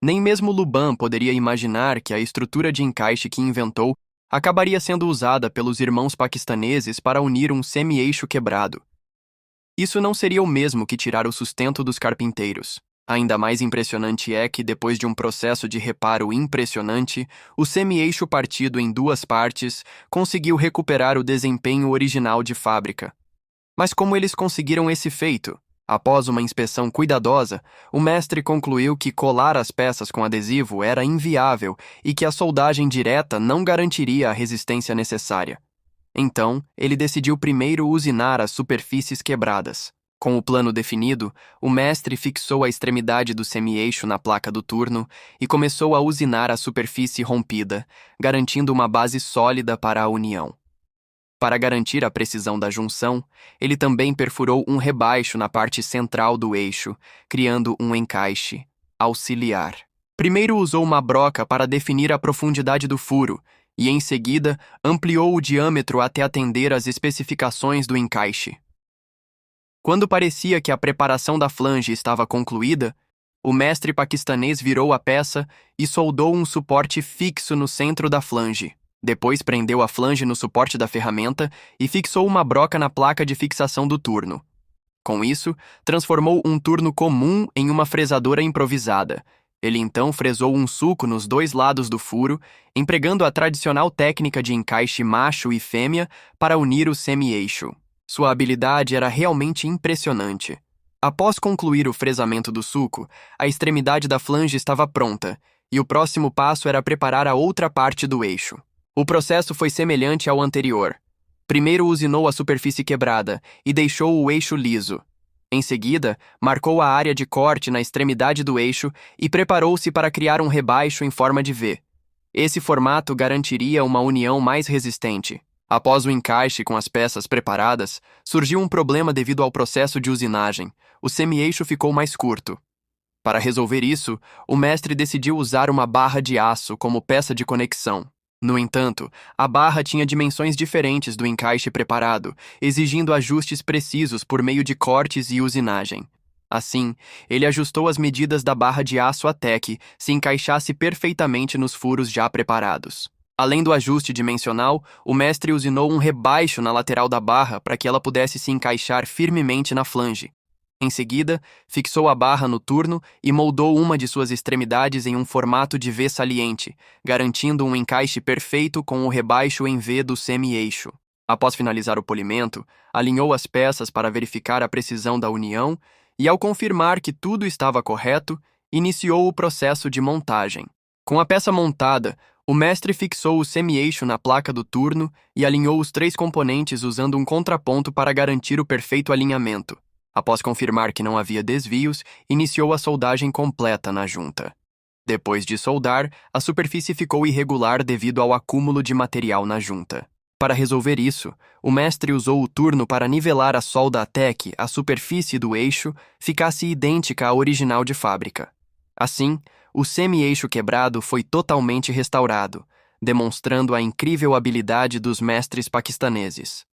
Nem mesmo Luban poderia imaginar que a estrutura de encaixe que inventou acabaria sendo usada pelos irmãos paquistaneses para unir um semi-eixo quebrado. Isso não seria o mesmo que tirar o sustento dos carpinteiros. Ainda mais impressionante é que, depois de um processo de reparo impressionante, o semi-eixo partido em duas partes conseguiu recuperar o desempenho original de fábrica. Mas como eles conseguiram esse feito? Após uma inspeção cuidadosa, o mestre concluiu que colar as peças com adesivo era inviável e que a soldagem direta não garantiria a resistência necessária. Então, ele decidiu primeiro usinar as superfícies quebradas. Com o plano definido, o mestre fixou a extremidade do semi-eixo na placa do turno e começou a usinar a superfície rompida, garantindo uma base sólida para a união. Para garantir a precisão da junção, ele também perfurou um rebaixo na parte central do eixo, criando um encaixe auxiliar. Primeiro usou uma broca para definir a profundidade do furo e, em seguida, ampliou o diâmetro até atender às especificações do encaixe. Quando parecia que a preparação da flange estava concluída, o mestre paquistanês virou a peça e soldou um suporte fixo no centro da flange. Depois prendeu a flange no suporte da ferramenta e fixou uma broca na placa de fixação do turno. Com isso, transformou um turno comum em uma fresadora improvisada. Ele então fresou um sulco nos dois lados do furo, empregando a tradicional técnica de encaixe macho e fêmea para unir o semi-eixo. Sua habilidade era realmente impressionante. Após concluir o fresamento do sulco, a extremidade da flange estava pronta, e o próximo passo era preparar a outra parte do eixo. O processo foi semelhante ao anterior. Primeiro usinou a superfície quebrada e deixou o eixo liso. Em seguida, marcou a área de corte na extremidade do eixo e preparou-se para criar um rebaixo em forma de V. Esse formato garantiria uma união mais resistente. Após o encaixe com as peças preparadas, surgiu um problema devido ao processo de usinagem. O semi-eixo ficou mais curto. Para resolver isso, o mestre decidiu usar uma barra de aço como peça de conexão. No entanto, a barra tinha dimensões diferentes do encaixe preparado, exigindo ajustes precisos por meio de cortes e usinagem. Assim, ele ajustou as medidas da barra de aço até que se encaixasse perfeitamente nos furos já preparados. Além do ajuste dimensional, o mestre usinou um rebaixo na lateral da barra para que ela pudesse se encaixar firmemente na flange. Em seguida, fixou a barra no turno e moldou uma de suas extremidades em um formato de V saliente, garantindo um encaixe perfeito com o rebaixo em V do semi-eixo. Após finalizar o polimento, alinhou as peças para verificar a precisão da união e, ao confirmar que tudo estava correto, iniciou o processo de montagem. Com a peça montada, o mestre fixou o semi-eixo na placa do turno e alinhou os três componentes usando um contraponto para garantir o perfeito alinhamento. Após confirmar que não havia desvios, iniciou a soldagem completa na junta. Depois de soldar, a superfície ficou irregular devido ao acúmulo de material na junta. Para resolver isso, o mestre usou o turno para nivelar a solda até que a superfície do eixo ficasse idêntica à original de fábrica. Assim, o semi-eixo quebrado foi totalmente restaurado, demonstrando a incrível habilidade dos mestres paquistaneses.